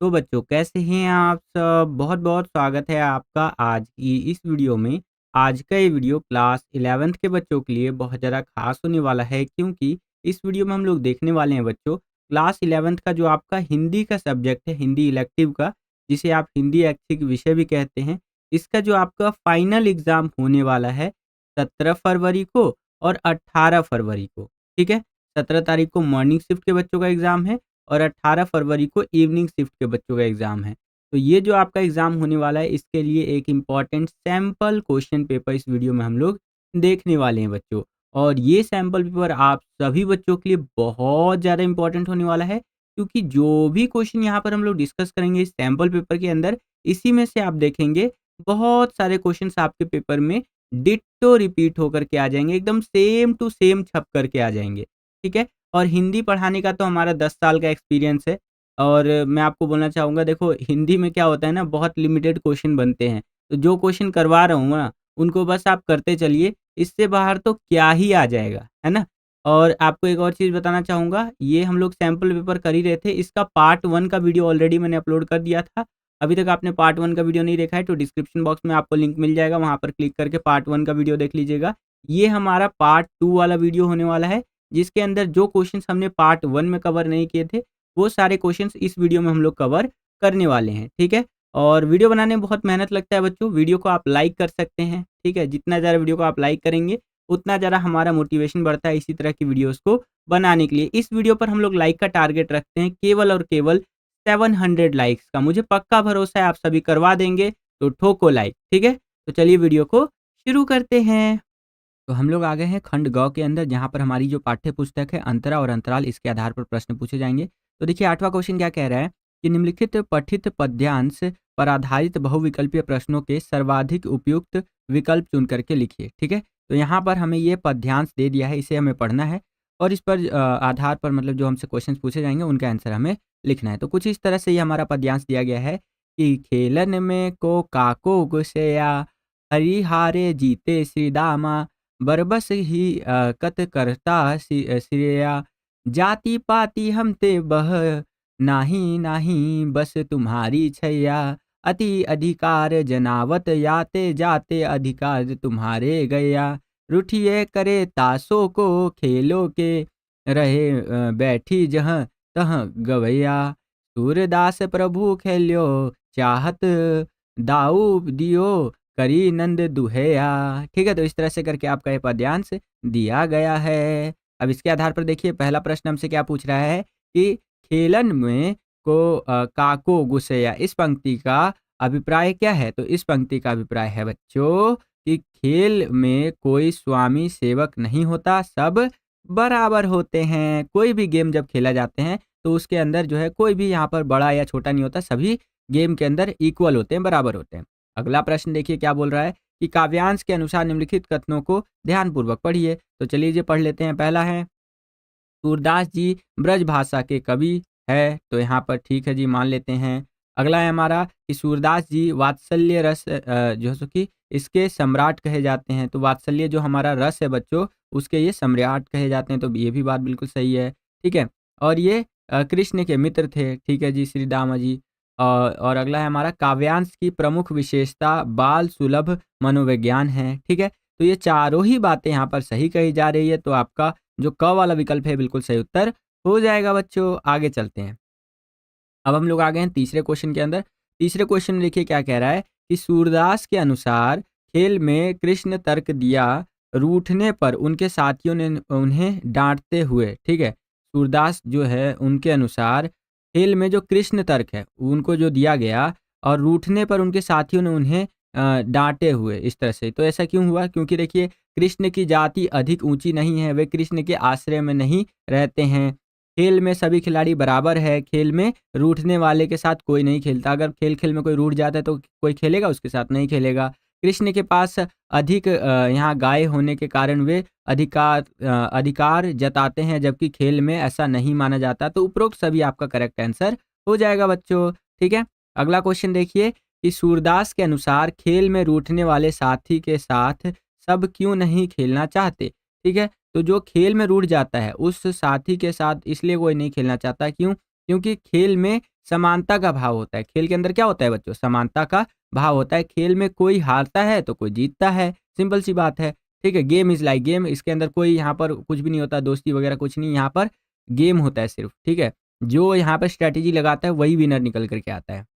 तो बच्चों कैसे हैं आप सब? बहुत-बहुत स्वागत है आपका आज की इस वीडियो में। आज का ये वीडियो क्लास 11th के बच्चों के लिए बहुत ज़्यादा ख़ास होने वाला है क्योंकि इस वीडियो में हम लोग देखने वाले हैं बच्चों क्लास 11th का जो आपका हिंदी का सब्जेक्ट है, हिंदी इलेक्टिव का, जिसे आप हिंदी ऐच्छिक विषय भी कहते हैं, इसका जो आपका फाइनल एग्ज़ाम होने वाला है 17 फरवरी को और 18 फरवरी को, ठीक है? 17 तारीख को मॉर्निंग शिफ्ट के बच्चों का एग्ज़ाम है और 18 फरवरी को इवनिंग शिफ्ट के बच्चों का एग्ज़ाम है। तो ये जो आपका एग्ज़ाम होने वाला है इसके लिए एक इम्पॉर्टेंट सैंपल क्वेश्चन पेपर इस वीडियो में हम लोग देखने वाले हैं बच्चों। और ये सैंपल पेपर आप सभी बच्चों के लिए बहुत ज़्यादा इम्पोर्टेंट होने वाला है क्योंकि जो भी क्वेश्चन यहाँ पर हम लोग डिस्कस करेंगे इस सैंपल पेपर के अंदर, इसी में से आप देखेंगे बहुत सारे क्वेश्चंस आपके पेपर में डिट्टो रिपीट होकर के आ जाएँगे, एकदम सेम टू सेम छप कर के आ जाएँगे, ठीक है? और हिंदी पढ़ाने का तो हमारा 10 साल का एक्सपीरियंस है और मैं आपको बोलना चाहूँगा देखो हिंदी में क्या होता है ना बहुत लिमिटेड क्वेश्चन बनते हैं। तो जो क्वेश्चन करवा रहा हूँ ना, उनको बस आप करते चलिए, इससे बाहर तो क्या ही आ जाएगा, है ना? और आपको एक और चीज़ बताना चाहूँगा, ये हम लोग सैंपल पेपर कर ही रहे थे, इसका पार्ट 1 का वीडियो ऑलरेडी मैंने अपलोड कर दिया था। अभी तक आपने पार्ट 1 का वीडियो नहीं देखा है तो डिस्क्रिप्शन बॉक्स में आपको लिंक मिल जाएगा, वहाँ पर क्लिक करके पार्ट 1 का वीडियो देख लीजिएगा। ये हमारा पार्ट 2 वाला वीडियो होने वाला है, जिसके अंदर जो क्वेश्चंस हमने पार्ट 1 में कवर नहीं किए थे, वो सारे क्वेश्चंस इस वीडियो में हम लोग कवर करने वाले हैं, ठीक है? और वीडियो बनाने में बहुत मेहनत लगता है बच्चों, वीडियो को आप लाइक कर सकते हैं, ठीक है? जितना ज़्यादा वीडियो को आप लाइक करेंगे, उतना ज़्यादा हमारा मोटिवेशन बढ़ता है इसी तरह की वीडियोज़ को बनाने के लिए। इस वीडियो पर हम लोग लाइक का टारगेट रखते हैं केवल और केवल 700 लाइक्स का। मुझे पक्का भरोसा है आप सभी करवा देंगे, तो ठोको लाइक, ठीक है? तो चलिए वीडियो को शुरू करते हैं। तो हम लोग आ गए हैं खंड ग के अंदर जहाँ पर हमारी जो पाठ्य पुस्तक है अंतरा और अंतराल इसके आधार पर प्रश्न पूछे जाएंगे। तो देखिए 8वां क्वेश्चन क्या कह रहा है कि निम्नलिखित पठित पद्यांश पर आधारित बहुविकल्पीय प्रश्नों के सर्वाधिक उपयुक्त विकल्प चुन करके लिखिए, ठीक है? तो यहाँ पर हमें ये पद्यांश दे दिया है, इसे हमें पढ़ना है और इस पर आधार पर मतलब जो हमसे क्वेश्चन पूछे जाएंगे उनका आंसर हमें लिखना है। तो कुछ इस तरह से ये हमारा पद्यांश दिया गया है कि खेलन में को काको गुस्सेया हरिहारे जीते श्री दामा बरबस ही कत करता श्रेया जाति पाति हम ते बह नाही नाही बस तुम्हारी छैया अति अधिकार जनावत याते जाते अधिकार तुम्हारे गया रुठिए करे तासों को खेलो के रहे बैठी जहाँ तह गवैया सूरदास प्रभु खेल्यो चाहत दाऊ दियो करी नंद दुहैया। ठीक है, तो इस तरह से करके आपका ये पद्यांश दिया गया है। अब इसके आधार पर देखिए पहला प्रश्न हमसे क्या पूछ रहा है कि खेलन में को काको गुस्सैया, इस पंक्ति का अभिप्राय क्या है? तो इस पंक्ति का अभिप्राय है बच्चों कि खेल में कोई स्वामी सेवक नहीं होता, सब बराबर होते हैं। कोई भी गेम जब खेला जाते हैं तो उसके अंदर जो है कोई भी यहाँ पर बड़ा या छोटा नहीं होता, सभी गेम के अंदर इक्वल होते हैं, बराबर होते हैं। अगला प्रश्न देखिए क्या बोल रहा है कि काव्यांश के अनुसार निम्नलिखित कथनों को ध्यानपूर्वक पढ़िए। तो चलिए ये पढ़ लेते हैं। पहला है सूरदास जी ब्रज भाषा के कवि है, तो यहाँ पर ठीक है जी, मान लेते हैं। अगला है हमारा कि सूरदास जी वात्सल्य रस जो सो कि इसके सम्राट कहे जाते हैं। तो वात्सल्य जो हमारा रस है बच्चों, उसके ये सम्राट कहे जाते हैं, तो ये भी बात बिल्कुल सही है, ठीक है। और ये कृष्ण के मित्र थे, ठीक है जी, श्री दामा जी। और अगला है हमारा काव्यांश की प्रमुख विशेषता बाल सुलभ मनोविज्ञान है, ठीक है। तो ये चारों ही बातें यहाँ पर सही कही जा रही है, तो आपका जो क वाला विकल्प है बिल्कुल सही उत्तर हो जाएगा बच्चों। आगे चलते हैं। अब हम लोग आ गए हैं तीसरे क्वेश्चन के अंदर। तीसरे क्वेश्चन में देखिए क्या कह रहा है कि सूरदास के अनुसार खेल में कृष्ण तर्क दिया रूठने पर उनके साथियों ने उन्हें डांटते हुए, ठीक है। सूरदास जो है उनके अनुसार खेल में जो कृष्ण तर्क है उनको जो दिया गया और रूठने पर उनके साथियों ने उन्हें डांटे हुए इस तरह से। तो ऐसा क्यों हुआ? क्योंकि देखिए कृष्ण की जाति अधिक ऊंची नहीं है, वे कृष्ण के आश्रय में नहीं रहते हैं। खेल में सभी खिलाड़ी बराबर है, खेल में रूठने वाले के साथ कोई नहीं खेलता। अगर खेल में कोई रूठ जाता है तो कोई खेलेगा उसके साथ? नहीं खेलेगा। कृष्ण के पास अधिक यहाँ गाय होने के कारण वे अधिकार जताते हैं, जबकि खेल में ऐसा नहीं माना जाता। तो उपरोक्त सभी आपका करेक्ट आंसर हो जाएगा बच्चों, ठीक है। अगला क्वेश्चन देखिए कि सूरदास के अनुसार खेल में रूठने वाले साथी के साथ सब क्यों नहीं खेलना चाहते, ठीक है। तो जो खेल में रूठ जाता है उस साथी के साथ इसलिए कोई नहीं खेलना चाहता, क्यों? क्योंकि खेल में समानता का भाव होता है। खेल के अंदर क्या होता है बच्चों? समानता का भाव होता है। खेल में कोई हारता है तो कोई जीतता है, सिंपल सी बात है। ठीक है, गेम इज़ लाइक गेम, इसके अंदर कोई यहाँ पर कुछ भी नहीं होता, दोस्ती वगैरह कुछ नहीं, यहाँ पर गेम होता है सिर्फ, ठीक है। जो यहाँ पर स्ट्रैटेजी लगाता है वही विनर निकल कर के आता है।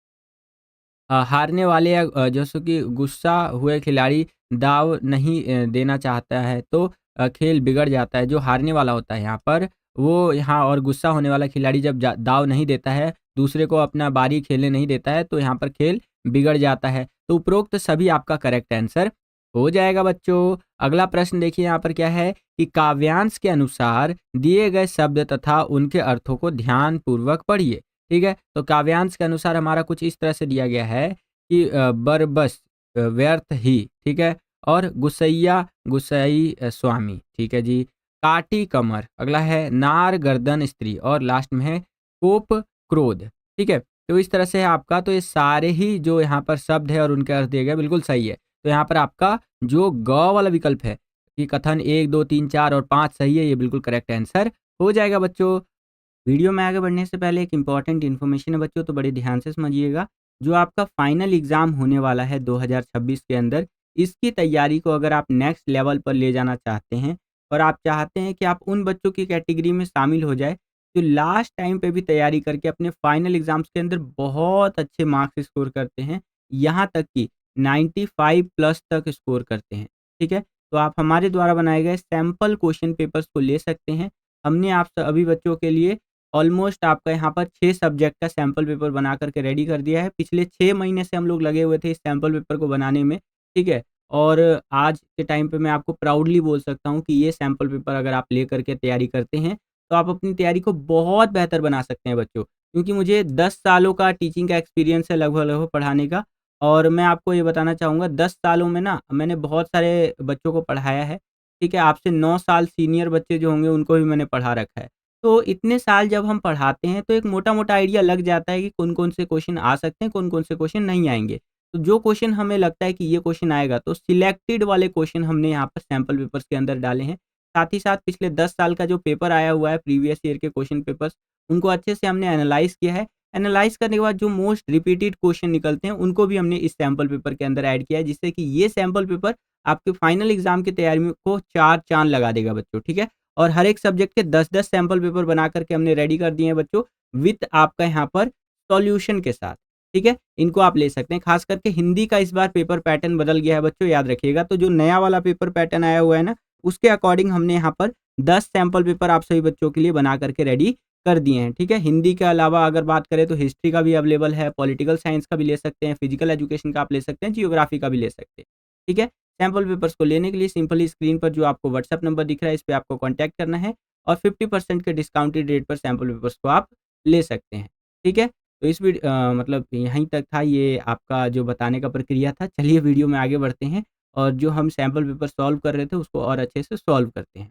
हारने वाले या जैसे कि गुस्सा हुए खिलाड़ी दाव नहीं देना चाहता है तो खेल बिगड़ जाता है। जो हारने वाला होता है यहाँ पर, वो यहाँ और गुस्सा होने वाला खिलाड़ी जब दाव नहीं देता है, दूसरे को अपना बारी खेलने नहीं देता है, तो यहाँ पर खेल बिगड़ जाता है। तो उपरोक्त सभी आपका करेक्ट आंसर हो जाएगा बच्चों। अगला प्रश्न देखिए यहाँ पर क्या है कि काव्यांश के अनुसार दिए गए शब्द तथा उनके अर्थों को ध्यान पूर्वक पढ़िए। ठीक है, तो काव्यांश के अनुसार हमारा कुछ इस तरह से दिया गया है कि बरबस व्यर्थ ही, ठीक है, और गुस्सैया गुस्सई स्वामी, ठीक है जी। काटी कमर, अगला है नार गर्दन स्त्री, और लास्ट में है कोप क्रोध। ठीक है, तो इस तरह से है आपका। तो ये सारे ही जो यहाँ पर शब्द है और उनके अर्थ दिए गए बिल्कुल सही है। तो यहाँ पर आपका जो ग वाला विकल्प है कि कथन 1, 2, 3, 4 और 5 सही है, ये बिल्कुल करेक्ट आंसर हो जाएगा बच्चों। वीडियो में आगे बढ़ने से पहले एक इम्पॉर्टेंट इन्फॉर्मेशन है बच्चों, तो बड़े ध्यान से समझिएगा। जो आपका फाइनल एग्ज़ाम होने वाला है 2026 के अंदर, इसकी तैयारी को अगर आप नेक्स्ट लेवल पर ले जाना चाहते हैं और आप चाहते हैं कि आप उन बच्चों की कैटेगरी में शामिल हो जाए जो लास्ट टाइम पे भी तैयारी करके अपने फाइनल एग्ज़ाम्स के अंदर बहुत अच्छे मार्क्स स्कोर करते हैं, यहाँ तक कि 95 प्लस तक स्कोर करते हैं। ठीक है, तो आप हमारे द्वारा बनाए गए सैंपल क्वेश्चन पेपर्स को ले सकते हैं। हमने आप सभी बच्चों के लिए ऑलमोस्ट आपका यहाँ पर 6 सब्जेक्ट का सैंपल पेपर बना करके रेडी कर दिया है। पिछले 6 महीने से हम लोग लगे हुए थे इस सैंपल पेपर को बनाने में, ठीक है? और आज के टाइम पे मैं आपको प्राउडली बोल सकता हूँ कि ये सैंपल पेपर अगर आप ले करके तैयारी करते हैं, तो आप अपनी तैयारी को बहुत बेहतर बना सकते हैं बच्चों। क्योंकि मुझे 10 सालों का टीचिंग का एक्सपीरियंस है लगभग-लगभग पढ़ाने का, और मैं आपको ये बताना चाहूँगा 10 सालों में ना मैंने बहुत सारे बच्चों को पढ़ाया है, ठीक है? आपसे 9 साल सीनियर बच्चे जो होंगे उनको भी मैंने पढ़ा रखा है। तो इतने साल जब हम पढ़ाते हैं तो एक मोटा-मोटा आइडिया लग जाता है कि कौन-कौन से क्वेश्चन आ सकते हैं, कौन-कौन से क्वेश्चन नहीं आएँगे। तो जो क्वेश्चन हमें लगता है कि ये क्वेश्चन आएगा, तो सिलेक्टेड वाले क्वेश्चन हमने यहाँ पर सैंपल पेपर्स के अंदर डाले हैं। साथ ही साथ पिछले 10 साल का जो पेपर आया हुआ है प्रीवियस ईयर के क्वेश्चन पेपर्स, उनको अच्छे से हमने एनालाइज़ किया है। एनालाइज़ करने के बाद जो मोस्ट रिपीटेड क्वेश्चन निकलते हैं, उनको भी हमने इस सैंपल पेपर के अंदर ऐड किया है, जिससे कि ये सैंपल पेपर आपके फाइनल एग्ज़ाम की तैयारी में को 4 चाँद लगा देगा बच्चों, ठीक है? और हर एक सब्जेक्ट के 10-10 सैंपल पेपर बना करके हमने रेडी कर दिए हैं बच्चों, विथ आपका यहाँ पर सॉल्यूशन के साथ, ठीक है? इनको आप ले सकते हैं। खास करके हिंदी का इस बार पेपर पैटर्न बदल गया है बच्चों, याद रखिएगा। तो जो नया वाला पेपर पैटर्न आया हुआ है ना, उसके अकॉर्डिंग हमने यहाँ पर 10 सैंपल पेपर आप सभी बच्चों के लिए बना करके रेडी कर दिए हैं, ठीक है? हिंदी के अलावा अगर बात करें तो हिस्ट्री का भी अवेलेबल है, पॉलिटिकल साइंस का भी ले सकते हैं, फिजिकल एजुकेशन का आप ले सकते हैं, जियोग्राफी का भी ले सकते हैं, ठीक है? सैंपल पेपर्स को लेने के लिए सिंपली स्क्रीन पर जो आपको व्हाट्सएप नंबर दिख रहा है, इस पे आपको कॉन्टैक्ट करना है और 50% के डिस्काउंटेड रेट पर सैंपल पेपर्स को आप ले सकते हैं, ठीक है? तो इस मतलब यहीं तक था ये आपका जो बताने का प्रक्रिया था। चलिए वीडियो में आगे बढ़ते हैं और जो हम सैंपल पेपर सॉल्व कर रहे थे उसको और अच्छे से सॉल्व करते हैं।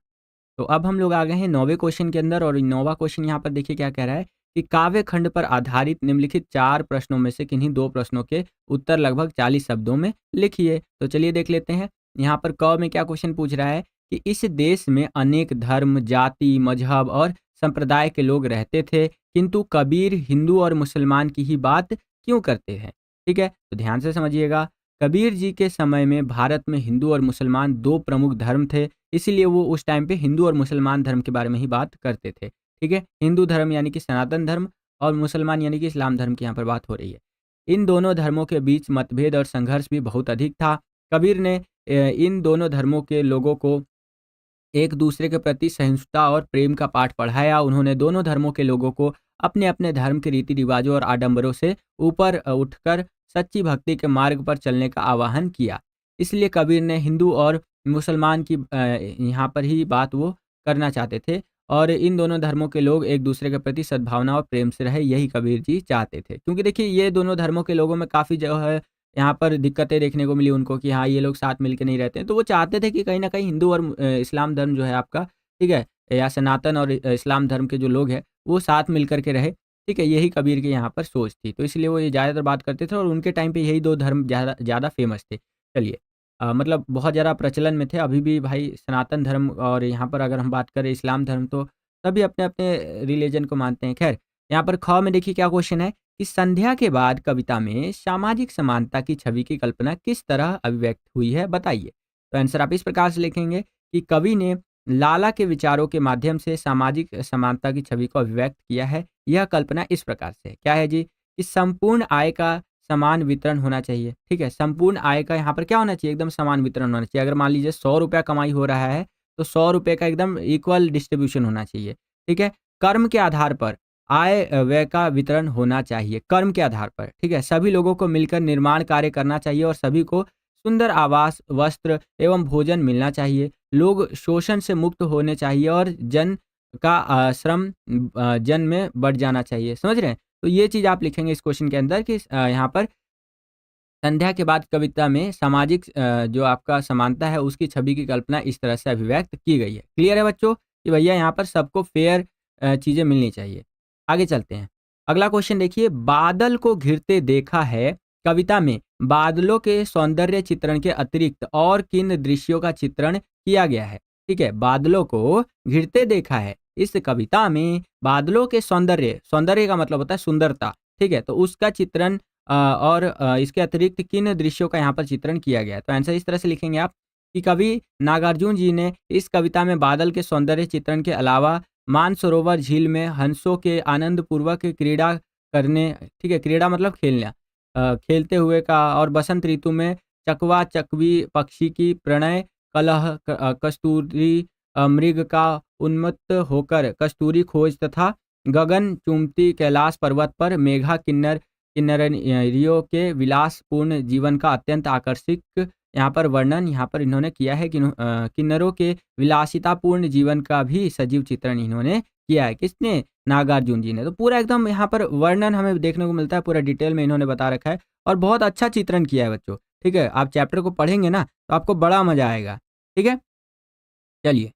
तो अब हम लोग आ गए हैं 9वें क्वेश्चन के अंदर, और 9वां क्वेश्चन यहाँ पर देखिए क्या कह रहा है कि काव्य खंड पर आधारित निम्नलिखित 4 प्रश्नों में से किन्हीं 2 प्रश्नों के उत्तर लगभग 40 शब्दों में लिखिए। तो चलिए देख लेते हैं। यहाँ पर क में क्या क्वेश्चन पूछ रहा है कि इस देश में अनेक धर्म, जाति, मजहब और संप्रदाय के लोग रहते थे, किंतु कबीर हिंदू और मुसलमान की ही बात क्यों करते हैं? ठीक है, तो ध्यान से समझिएगा। कबीर जी के समय में भारत में हिंदू और मुसलमान 2 प्रमुख धर्म थे, इसीलिए वो उस टाइम पे हिंदू और मुसलमान धर्म के बारे में ही बात करते थे, ठीक है? हिंदू धर्म यानी कि सनातन धर्म, और मुसलमान यानी कि इस्लाम धर्म की यहाँ पर बात हो रही है। इन दोनों धर्मों के बीच मतभेद और संघर्ष भी बहुत अधिक था। कबीर ने इन दोनों धर्मों के लोगों को एक दूसरे के प्रति सहिष्णुता और प्रेम का पाठ पढ़ाया। उन्होंने दोनों धर्मों के लोगों को अपने-अपने धर्म के रीति-रिवाजों और आडंबरों से ऊपर उठकर सच्ची भक्ति के मार्ग पर चलने का आह्वान किया। इसलिए कबीर ने हिंदू और मुसलमान की यहाँ पर ही बात वो करना चाहते थे, और इन दोनों धर्मों के लोग एक दूसरे के प्रति सद्भावना और प्रेम से रहे, यही कबीर जी चाहते थे। क्योंकि देखिए ये दोनों धर्मों के लोगों में काफ़ी जो है यहाँ पर दिक्कतें देखने को मिली उनको कि हाँ, ये लोग साथ मिल के नहीं रहते हैं। तो वो चाहते थे कि कहीं न कहीं हिंदू और इस्लाम धर्म जो है आपका, ठीक है? या सनातन और इस्लाम धर्म के जो लोग हैं, वो साथ मिल कर के रहे, ठीक है? यही कबीर की यहाँ पर सोच थी। तो इसलिए वो ये ज़्यादातर बात करते थे, और उनके टाइम पे यही 2 धर्म ज़्यादा ज़्यादा फ़ेमस थे। चलिए मतलब बहुत ज़्यादा प्रचलन में थे। अभी भी भाई सनातन धर्म और यहाँ पर अगर हम बात करें इस्लाम धर्म, तो सभी अपने-अपने रिलीजन को मानते हैं। ख़ैर, यहाँ पर ख में देखिए क्या क्वेश्चन है कि संध्या के बाद कविता में सामाजिक समानता की छवि की कल्पना किस तरह अभिव्यक्त हुई है, बताइए। तो आंसर आप इस प्रकार से लिखेंगे कि कवि ने लाला के विचारों के माध्यम से सामाजिक समानता की छवि को अभिव्यक्त किया है। यह कल्पना इस प्रकार से है, क्या है जी, कि संपूर्ण आय का समान वितरण होना चाहिए। ठीक है, संपूर्ण आय का यहाँ पर क्या होना चाहिए, एकदम समान वितरण होना चाहिए। अगर मान लीजिए 100 रुपया कमाई हो रहा है तो 100 रुपये का एकदम इक्वल डिस्ट्रीब्यूशन होना चाहिए। ठीक है, कर्म के आधार पर आय व्यय का वितरण होना चाहिए, कर्म के आधार पर। ठीक है, सभी लोगों को मिलकर निर्माण कार्य करना चाहिए और सभी को सुंदर आवास, वस्त्र एवं भोजन मिलना चाहिए। लोग शोषण से मुक्त होने चाहिए और जन का श्रम जन में बढ़ जाना चाहिए। समझ रहे हैं? तो ये चीज़ आप लिखेंगे इस क्वेश्चन के अंदर कि यहाँ पर संध्या के बाद कविता में सामाजिक जो आपका समानता है उसकी छवि की कल्पना इस तरह से अभिव्यक्त की गई है। क्लियर है बच्चों कि भैया यहाँ पर सबको फेयर चीज़ें मिलनी चाहिए। आगे चलते हैं। अगला क्वेश्चन देखिए, बादल को घिरते देखा है कविता में बादलों के सौंदर्य चित्रण के अतिरिक्त और किन दृश्यों का चित्रण किया गया है। ठीक है, बादलों को घिरते देखा है इस कविता में बादलों के सौंदर्य, सौंदर्य का मतलब होता है सुंदरता। ठीक है, तो उसका चित्रण और इसके अतिरिक्त किन दृश्यों का यहाँ पर चित्रण किया गया है। तो आंसर इस तरह से लिखेंगे आप कि कवि नागार्जुन जी ने इस कविता में बादल के सौंदर्य चित्रण के अलावा मानसरोवर झील में हंसों के आनंद पूर्वक क्रीड़ा करने, ठीक है, क्रीड़ा मतलब खेलना, खेलते हुए का, और बसंत ऋतु में चकवा चकवी पक्षी की प्रणय कलह, कस्तूरी मृग का उन्मत्त होकर कस्तूरी खोज, तथा गगन चूमती कैलाश पर्वत पर मेघा किन्नरियों के विलासपूर्ण जीवन का अत्यंत आकर्षक यहाँ पर वर्णन यहाँ पर इन्होंने किया है। किन्नरों के विलासितापूर्ण जीवन का भी सजीव चित्रण इन्होंने किया है। किसने? नागार्जुन जी ने। तो पूरा एकदम यहाँ पर वर्णन हमें देखने को मिलता है, पूरा डिटेल में इन्होंने बता रखा है और बहुत अच्छा चित्रण किया है बच्चों। ठीक है, आप चैप्टर को पढ़ेंगे ना तो आपको बड़ा मजा आएगा। ठीक है, चलिए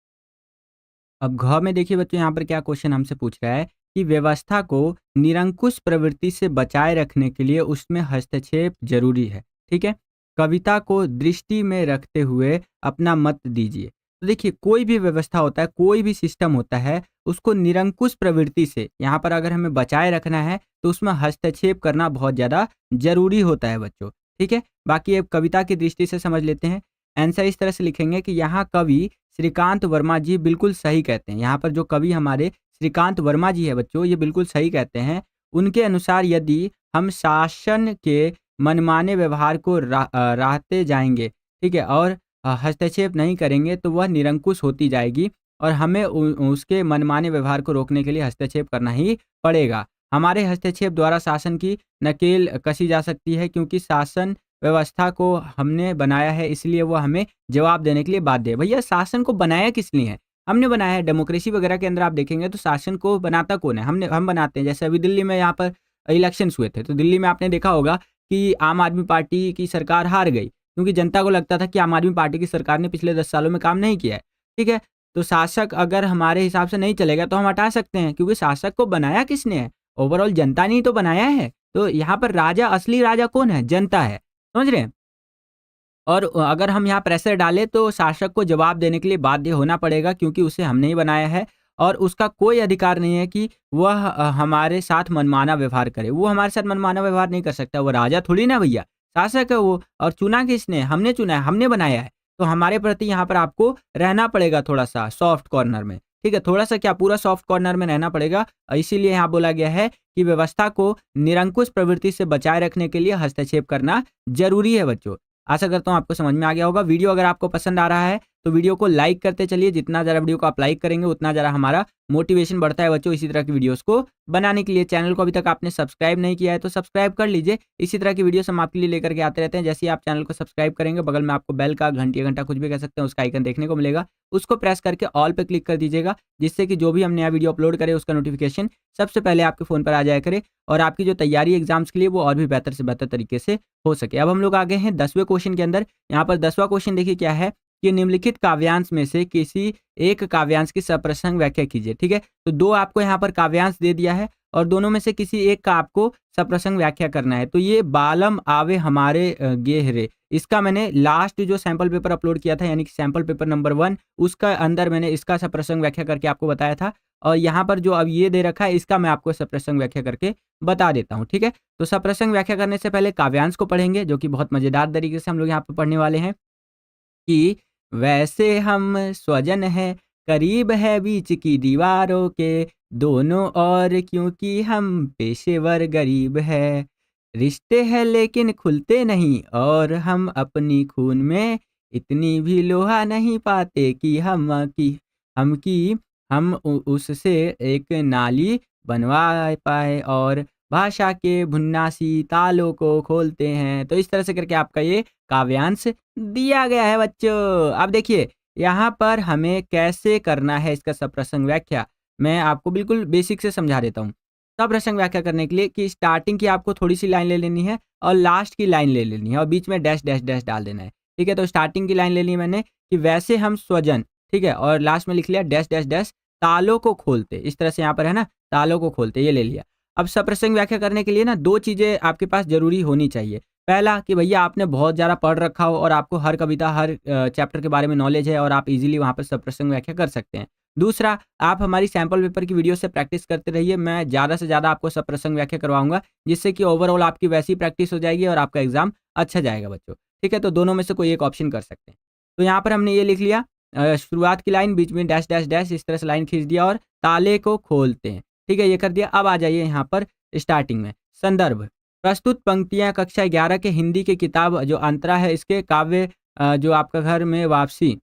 अब घ में देखिए बच्चों, यहाँ पर क्या क्वेश्चन हमसे पूछ रहा है कि व्यवस्था को निरंकुश प्रवृत्ति से बचाए रखने के लिए उसमें हस्तक्षेप जरूरी है। ठीक है, कविता को दृष्टि में रखते हुए अपना मत दीजिए। तो देखिए, कोई भी व्यवस्था होता है, कोई भी सिस्टम होता है, उसको निरंकुश प्रवृत्ति से यहाँ पर अगर हमें बचाए रखना है तो उसमें हस्तक्षेप करना बहुत ज़्यादा जरूरी होता है बच्चों। ठीक है, बाकी अब कविता की दृष्टि से समझ लेते हैं। आंसर इस तरह से लिखेंगे कि यहाँ कवि श्रीकांत वर्मा जी बिल्कुल सही कहते हैं। यहाँ पर जो कवि हमारे श्रीकांत वर्मा जी है बच्चों, ये बिल्कुल सही कहते हैं। उनके अनुसार यदि हम शासन के मनमाने व्यवहार को राहते जाएंगे, ठीक है, और हस्तक्षेप नहीं करेंगे तो वह निरंकुश होती जाएगी और हमें उसके मनमाने व्यवहार को रोकने के लिए हस्तक्षेप करना ही पड़ेगा। हमारे हस्तक्षेप द्वारा शासन की नकेल कसी जा सकती है, क्योंकि शासन व्यवस्था को हमने बनाया है, इसलिए वो हमें जवाब देने के लिए बाध्य है। भैया शासन को बनाया किस लिए है? हमने बनाया है। डेमोक्रेसी वगैरह के अंदर आप देखेंगे तो शासन को बनाता कौन है? हम बनाते हैं। जैसे अभी दिल्ली में यहाँ पर इलेक्शंस हुए थे, तो दिल्ली में आपने देखा होगा कि आम आदमी पार्टी की सरकार हार गई, क्योंकि जनता को लगता था कि आम आदमी पार्टी की सरकार ने पिछले 10 सालों में काम नहीं किया है। ठीक है, तो शासक अगर हमारे हिसाब से नहीं चलेगा तो हम हटा सकते हैं, क्योंकि शासक को बनाया किसने है? ओवरऑल जनता ने ही तो बनाया है। तो यहाँ पर राजा, असली राजा कौन है? जनता है। समझ रहे हैं? और अगर हम यहाँ प्रेशर डालें तो शासक को जवाब देने के लिए बाध्य होना पड़ेगा, क्योंकि उसे हमने ही बनाया है और उसका कोई अधिकार नहीं है कि वह हमारे साथ मनमाना व्यवहार करे। वो हमारे साथ मनमाना व्यवहार नहीं कर सकता। वो राजा थोड़ी ना भैया, शासक है वो। और चुना किसने? हमने चुना है, हमने बनाया है। तो हमारे प्रति यहाँ पर आपको रहना पड़ेगा थोड़ा सा सॉफ्ट कॉर्नर में। ठीक है, थोड़ा सा क्या, पूरा सॉफ्ट कॉर्नर में रहना पड़ेगा। इसीलिए यहाँ बोला गया है कि व्यवस्था को निरंकुश प्रवृत्ति से बचाए रखने के लिए हस्तक्षेप करना जरूरी है बच्चों। आशा करता हूँ आपको समझ में आ गया होगा। वीडियो अगर आपको पसंद आ रहा है तो वीडियो को लाइक करते चलिए। जितना ज़्यादा वीडियो को आप लाइक करेंगे उतना ज़्यादा हमारा मोटिवेशन बढ़ता है बच्चों, इसी तरह की वीडियोस को बनाने के लिए। चैनल को अभी तक आपने सब्सक्राइब नहीं किया है तो सब्सक्राइब कर लीजिए। इसी तरह की वीडियोस हम आपके लिए लेकर के आते रहते हैं। जैसे ही आप चैनल को सब्सक्राइब करेंगे, बगल में आपको बेल का, घंटी, घंटा कुछ भी कह सकते हैं, उसका आइकन देखने को मिलेगा। उसको प्रेस करके ऑल पे क्लिक कर दीजिएगा, जिससे कि जो भी हम नया वीडियो अपलोड करें उसका नोटिफिकेशन सबसे पहले आपके फ़ोन पर आ जाया करे और आपकी जो तैयारी एग्जाम्स के लिए वो और भी बेहतर से बेहतर तरीके से हो सके। अब हम लोग आगे हैं 10वें क्वेश्चन के अंदर। यहाँ पर 10वां क्वेश्चन देखिए क्या है कि निम्नलिखित काव्यांश में से किसी एक काव्यांश की सप्रसंग व्याख्या कीजिए। ठीक है, तो दो आपको यहाँ पर काव्यांश दे दिया है और दोनों में से किसी एक का आपको सप्रसंग व्याख्या करना है। तो ये बालम आवे हमारे गेहरे, इसका मैंने लास्ट जो सैंपल पेपर अपलोड किया था, यानी कि सैंपल पेपर नंबर 1, उसका अंदर मैंने इसका सप्रसंग व्याख्या करके आपको बताया था। और यहाँ पर जो अब ये दे रखा है इसका मैं आपको सप्रसंग व्याख्या करके बता देता हूँ, ठीक है। तो सप्रसंग व्याख्या करने से पहले काव्यांश को पढ़ेंगे, जो कि बहुत मजेदार तरीके से हम लोग यहाँ पे पढ़ने वाले हैं कि वैसे हम स्वजन हैं, करीब है बीच की दीवारों के, दोनों ओर क्योंकि हम पेशेवर गरीब है। रिश्ते हैं लेकिन खुलते नहीं, और हम अपनी खून में इतनी भी लोहा नहीं पाते कि हम की हम उससे एक नाली बनवा पाए और भाषा के भुन्नासी तालों को खोलते हैं। तो इस तरह से करके आपका ये काव्यांश दिया गया है बच्चों। अब देखिए यहाँ पर हमें कैसे करना है इसका सप्रसंग व्याख्या, मैं आपको बिल्कुल बेसिक से समझा देता हूँ। सप्रसंग व्याख्या करने के लिए कि स्टार्टिंग की आपको थोड़ी सी लाइन ले लेनी है और लास्ट की लाइन ले लेनी है और बीच में डैश डैश डैश डाल देना है, ठीक है। तो स्टार्टिंग की लाइन ले ली मैंने कि वैसे हम स्वजन, ठीक है, और लास्ट में लिख लिया डैश डैश डैश तालों को खोलते, इस तरह से यहाँ पर है ना, तालों को खोलते, ये ले लिया। अब सप्रसंग व्याख्या करने के लिए ना दो चीज़ें आपके पास जरूरी होनी चाहिए। पहला कि भैया आपने बहुत ज़्यादा पढ़ रखा हो और आपको हर कविता हर चैप्टर के बारे में नॉलेज है और आप इजीली वहाँ पर सप्रसंग व्याख्या कर सकते हैं। दूसरा, आप हमारी सैंपल पेपर की वीडियो से प्रैक्टिस करते रहिए, मैं ज़्यादा से ज़्यादा आपको सप्रसंग व्याख्या करवाऊंगा, जिससे कि ओवरऑल आपकी वैसी प्रैक्टिस हो जाएगी और आपका एग्जाम अच्छा जाएगा बच्चों, ठीक है। तो दोनों में से कोई एक ऑप्शन कर सकते हैं। तो यहाँ पर हमने ये लिख लिया, शुरुआत की लाइन, बीच में डैश डैश डैश, इस तरह से लाइन खींच दिया और ताले को खोलते हैं, ठीक है, ये कर दिया। अब आ जाइए यहाँ पर स्टार्टिंग में संदर्भ। प्रस्तुत पंक्तियाँ कक्षा 11 के हिंदी की किताब जो अंतरा है इसके काव्य जो आपका घर में वापसी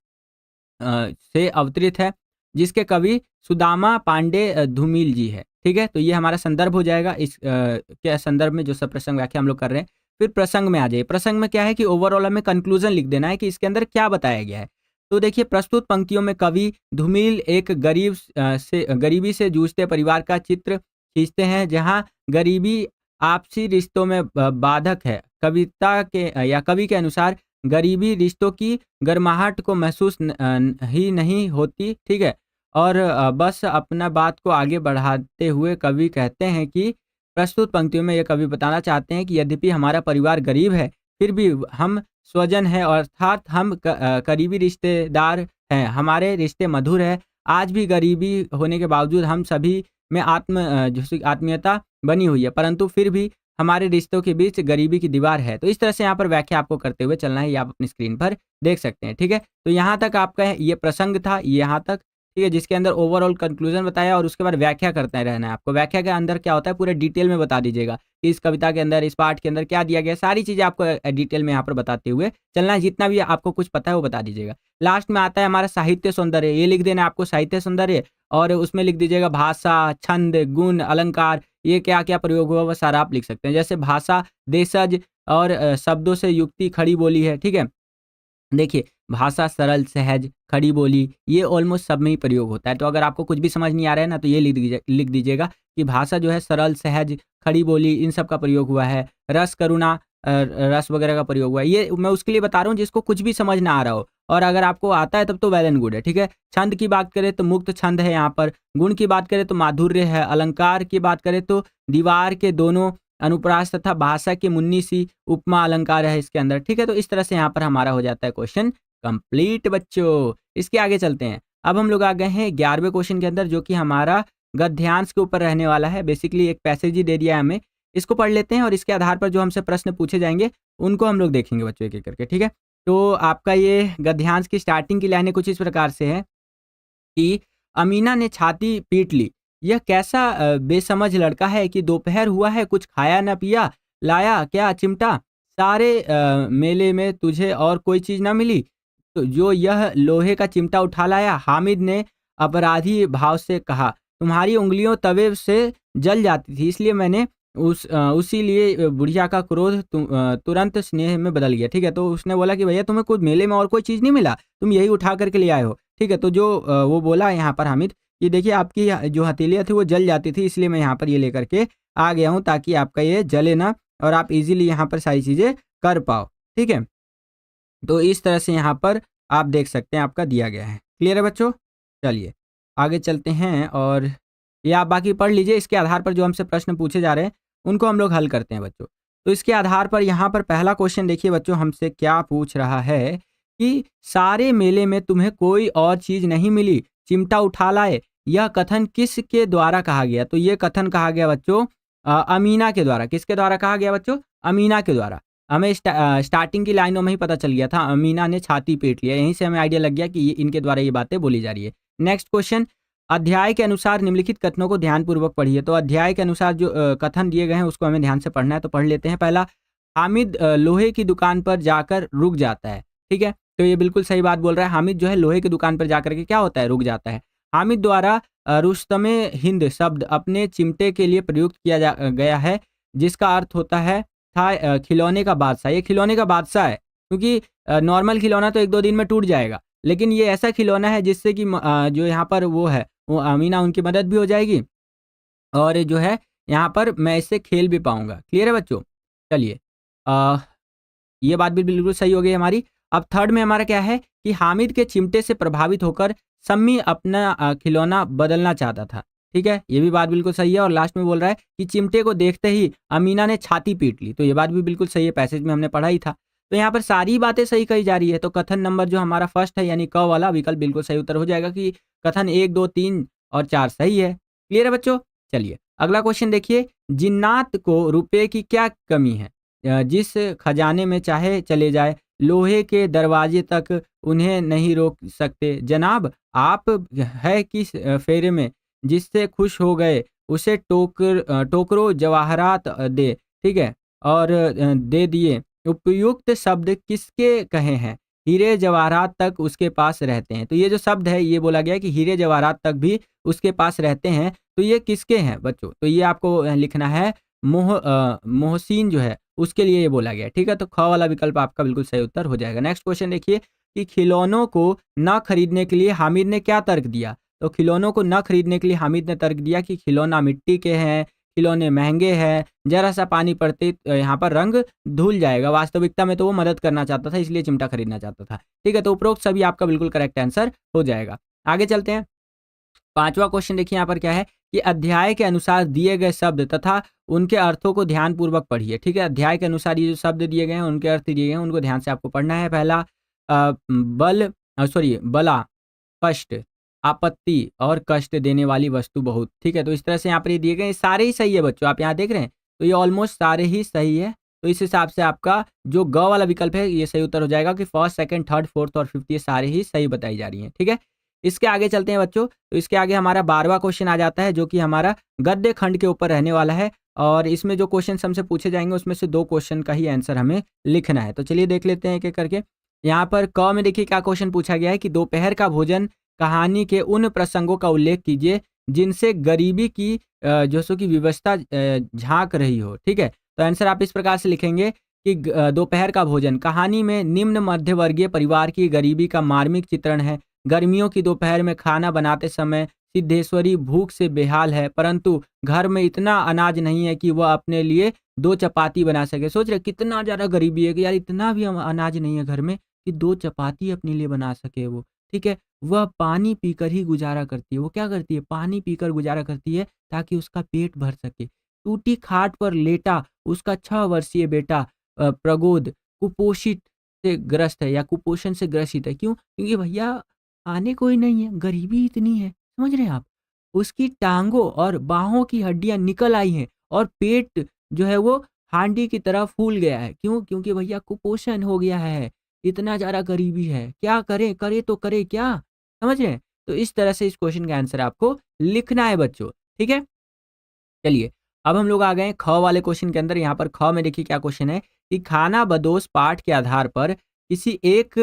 से अवतरित है, जिसके कवि सुदामा पांडे धूमिल जी है, ठीक है। तो ये हमारा संदर्भ हो जाएगा इस के संदर्भ में जो सप्रसंग व्याख्या हम लोग कर रहे हैं। फिर प्रसंग में आ जाइए। प्रसंग में क्या है कि ओवरऑल हमें कंक्लूजन लिख देना है कि इसके अंदर क्या बताया गया है। तो देखिए, प्रस्तुत पंक्तियों में कवि धूमिल एक गरीबी से जूझते परिवार का चित्र खींचते हैं, जहाँ गरीबी आपसी रिश्तों में बाधक है। कविता के या कवि के अनुसार गरीबी रिश्तों की गर्माहट को महसूस ही नहीं होती, ठीक है। और बस अपना बात को आगे बढ़ाते हुए कवि कहते हैं कि प्रस्तुत पंक्तियों में ये कवि बताना चाहते हैं कि यद्यपि हमारा परिवार गरीब है, फिर भी हम स्वजन हैं, अर्थात हम करीबी रिश्तेदार हैं, हमारे रिश्ते मधुर है। आज भी गरीबी होने के बावजूद हम सभी में आत्मीयता बनी हुई है, परंतु फिर भी हमारे रिश्तों के बीच गरीबी की दीवार है। तो इस तरह से यहाँ पर व्याख्या आपको करते हुए चलना है, ये आप अपनी स्क्रीन पर देख सकते हैं, ठीक है। तो यहाँ तक आपका ये प्रसंग था, यहाँ तक, ठीक है, जिसके अंदर ओवरऑल कंक्लूजन बताया और उसके बाद व्याख्या करते रहना है आपको। व्याख्या के अंदर क्या होता है पूरे डिटेल में बता दीजिएगा कि इस कविता के अंदर, इस पाठ के अंदर क्या दिया गया, सारी चीज़ें आपको डिटेल में यहाँ पर बताते हुए चलना है। जितना भी आपको कुछ पता है वो बता दीजिएगा। लास्ट में आता है हमारा साहित्य सौंदर्य, ये लिख देना है आपको साहित्य सौंदर्य, और उसमें लिख दीजिएगा भाषा, छंद, गुण, अलंकार, ये क्या क्या प्रयोग हुआ वो सारा आप लिख सकते हैं। जैसे भाषा देशज और शब्दों से युक्ति खड़ी बोली है, ठीक है। देखिए, भाषा सरल, सहज, खड़ी बोली, ये ऑलमोस्ट सब में ही प्रयोग होता है। तो अगर आपको कुछ भी समझ नहीं आ रहा है ना, तो ये लिख दीजिएगा कि भाषा जो है सरल, सहज, खड़ी बोली, इन सब का प्रयोग हुआ है। रस, करुणा, रस वगैरह का प्रयोग हुआ है। ये मैं उसके लिए बता रहा हूँ जिसको कुछ भी समझ ना आ रहा हो, और अगर आपको आता है तब तो वेल एंड गुड है, ठीक है। छंद की बात करें तो मुक्त छंद है यहाँ पर। गुण की बात करें तो माधुर्य है। अलंकार की बात करें तो दीवार के दोनों अनुप्रास तथा भाषा की मुन्नी सी उपमा अलंकार है इसके अंदर, ठीक है। तो इस तरह से यहाँ पर हमारा हो जाता है क्वेश्चन कंप्लीट बच्चों। इसके आगे चलते हैं। अब हम लोग आ गए हैं 11वें क्वेश्चन के अंदर, जो कि हमारा गद्यांश के ऊपर रहने वाला है। बेसिकली एक पैसेज ही दे दिया है हमें, इसको पढ़ लेते हैं और इसके आधार पर जो हमसे प्रश्न पूछे जाएंगे उनको हम लोग देखेंगे बच्चों, एक एक करके, ठीक है। तो आपका ये गद्यांश की स्टार्टिंग की लाइनें कुछ इस प्रकार से है कि अमीना ने छाती पीट ली, यह कैसा बेसमझ लड़का है कि दोपहर हुआ है कुछ खाया न पिया, लाया क्या चिमटा, सारे मेले में तुझे और कोई चीज़ न मिली, तो जो यह लोहे का चिमटा उठा लाया। हामिद ने अपराधी भाव से कहा, तुम्हारी उंगलियों तवे से जल जाती थी, इसलिए मैंने उसी लिए बुढ़िया का क्रोध तुरंत स्नेह में बदल गया, ठीक है। तो उसने बोला कि भैया तुम्हें कुछ मेले में और कोई चीज़ नहीं मिला, तुम यही उठा करके ले आए हो, ठीक है। तो जो वो बोला यहाँ पर हामिद, ये देखिए आपकी जो हथेलियाँ थी वो जल जाती थी, इसलिए मैं यहाँ पर ये लेकर के आ गया हूँ ताकि आपका ये जले ना और आप इजीली यहाँ पर सारी चीज़ें कर पाओ, ठीक है। तो इस तरह से यहाँ पर आप देख सकते हैं आपका दिया गया है। क्लियर है बच्चों? चलिए आगे चलते हैं और ये आप बाकी पढ़ लीजिए। इसके आधार पर जो हमसे प्रश्न पूछे जा रहे हैं उनको हम लोग हल करते हैं बच्चों। तो इसके आधार पर यहाँ पर पहला क्वेश्चन देखिए बच्चों, हमसे क्या पूछ रहा है कि सारे मेले में तुम्हें कोई और चीज़ नहीं मिली, चिमटा उठा लाए, यह कथन किसके द्वारा कहा गया? तो ये कथन कहा गया बच्चों अमीना के द्वारा। किसके द्वारा कहा गया बच्चों? अमीना के द्वारा। हमें स्टार्टिंग की लाइनों में ही पता चल गया था, अमीना ने छाती पीट लिया, यहीं से हमें आइडिया लग गया कि इनके द्वारा ये बातें बोली जा रही है। नेक्स्ट क्वेश्चन, अध्याय के अनुसार निम्नलिखित कथनों को ध्यानपूर्वक पढ़िए। तो अध्याय के अनुसार जो कथन दिए गए हैं उसको हमें ध्यान से पढ़ना है, तो पढ़ लेते हैं। पहला, हामिद लोहे की दुकान पर जाकर रुक जाता है। ठीक है, तो ये बिल्कुल सही बात बोल रहा है। हामिद जो है लोहे की दुकान पर जाकर के क्या होता है? रुक जाता है। हामिद द्वारा रुस्तमे हिंद शब्द अपने चिमटे के लिए प्रयुक्त किया गया है, जिसका अर्थ होता है था खिलौने का बादशाह। ये खिलौने का बादशाह है, क्योंकि नॉर्मल खिलौना तो 1-2 दिन में टूट जाएगा, लेकिन ये ऐसा खिलौना है जिससे कि जो यहाँ पर वो है, वो अमीना उनकी मदद भी हो जाएगी और जो है यहाँ पर मैं इससे खेल भी पाऊँगा। क्लियर है बच्चों? चलिए, ये बात भी बिल्कुल सही हो गई हमारी। अब थर्ड में हमारा क्या है कि हामिद के चिमटे से प्रभावित होकर सम्मी अपना खिलौना बदलना चाहता था। ठीक है, ये भी बात बिल्कुल सही है। और लास्ट में बोल रहा है कि चिमटे को देखते ही अमीना ने छाती पीट ली, तो ये बात भी बिल्कुल सही है, पैसेज में हमने पढ़ा ही था। तो यहाँ पर सारी बातें सही कही जा रही है, तो कथन नंबर जो हमारा फर्स्ट है यानी क वाला विकल्प बिल्कुल सही उत्तर हो जाएगा कि कथन 1, 2, 3 और 4 सही है। क्लियर है बच्चों? चलिए अगला क्वेश्चन देखिए, जिन्नात को रुपए की क्या कमी है? जिस खजाने में चाहे चले जाए, लोहे के दरवाजे तक उन्हें नहीं रोक सकते। जनाब, आप है किस फेरे में जिससे खुश हो गए, उसे टोकरो जवाहरात दे। ठीक है, और दे दिए। उपयुक्त शब्द किसके कहे हैं? हीरे जवाहरात तक उसके पास रहते हैं। तो ये जो शब्द है ये बोला गया कि हीरे जवाहरात तक भी उसके पास रहते हैं, तो ये किसके हैं बच्चों? तो ये आपको लिखना है मोहसिन जो है उसके लिए ये बोला गया। ठीक है, तो ख वाला विकल्प आपका बिल्कुल सही उत्तर हो जाएगा। नेक्स्ट क्वेश्चन देखिए कि खिलौनों को न खरीदने के लिए हामिद ने क्या तर्क दिया? तो खिलौनों को न खरीदने के लिए हामिद ने तर्क दिया कि खिलौना मिट्टी के हैं, खिलौने महंगे हैं, जरा सा पानी पड़ते यहाँ पर रंग धुल जाएगा। वास्तविकता में तो वो मदद करना चाहता था, इसलिए चिमटा खरीदना चाहता था। ठीक है, तो उपरोक्त सभी आपका बिल्कुल करेक्ट आंसर हो जाएगा। आगे चलते हैं। 5वां क्वेश्चन देखिए यहाँ पर क्या है कि अध्याय के अनुसार दिए गए शब्द तथा उनके अर्थों को ध्यानपूर्वक पढ़िए। ठीक है, अध्याय के अनुसार ये जो शब्द दिए गए हैं उनके अर्थ दिए गए हैं, उनको ध्यान से आपको पढ़ना है। पहला बला, कष्ट, आपत्ति और कष्ट देने वाली वस्तु बहुत। ठीक है, तो इस तरह से यहाँ पर ये दिए गए हैं, सारे ही सही है बच्चों, आप यहाँ देख रहे हैं, तो ये ऑलमोस्ट सारे ही सही है। तो इस हिसाब से आपका जो ग वाला विकल्प है ये सही उत्तर हो जाएगा कि फर्स्ट, सेकंड, थर्ड, फोर्थ और फिफ्थ ये सारे ही सही बताई जा रही हैं। ठीक है, इसके आगे चलते हैं बच्चों। तो इसके आगे हमारा 12वां क्वेश्चन आ जाता है, जो कि हमारा गद्य खंड के ऊपर रहने वाला है। और इसमें जो क्वेश्चन हमसे पूछे जाएंगे उसमें से 2 क्वेश्चन का ही आंसर हमें लिखना है। तो चलिए देख लेते हैं एक एक करके। यहाँ पर क में देखिए क्या क्वेश्चन पूछा गया है कि दोपहर का भोजन कहानी के उन प्रसंगों का उल्लेख कीजिए जिनसे गरीबी की जो सो की व्यवस्था झांक रही हो। ठीक है, तो आंसर आप इस प्रकार से लिखेंगे कि दोपहर का भोजन कहानी में निम्न मध्यवर्गीय परिवार की गरीबी का मार्मिक चित्रण है। गर्मियों की दोपहर में खाना बनाते समय सिद्धेश्वरी भूख से बेहाल है, परंतु घर में इतना अनाज नहीं है कि वह अपने लिए 2 चपाती बना सके। सोच रहे कितना ज़्यादा गरीबी है कि यार इतना भी अनाज नहीं है घर में कि 2 चपाती अपने लिए बना सके वो। ठीक है, वह पानी पीकर ही गुजारा करती है। वो क्या करती है? पानी पीकर गुजारा करती है ताकि उसका पेट भर सके। टूटी खाट पर लेटा उसका 6 वर्षीय बेटा प्रगोद कुपोषित से ग्रस्त है या कुपोषण से ग्रसित है। क्यों? क्योंकि भैया खाने को ही नहीं है, गरीबी इतनी है, समझ रहे हैं आप? उसकी टांगों और बाहों की हड्डियां निकल आई हैं और पेट जो है वो हांडी की तरह फूल गया है। क्यों? क्योंकि भैया कुपोषण हो गया है, इतना ज़्यादा गरीबी है। क्या करें? करे तो करे क्या? समझ रहे हैं? तो इस तरह से इस क्वेश्चन का आंसर आपको लिखना है बच्चों। ठीक है? चलिए, अब हम लोग आ गए हैं ख वाले क्वेश्चन के अंदर। यहाँ पर ख में देखिए क्या क्वेश्चन है कि खाना बदोश पाठ के आधार पर किसी एक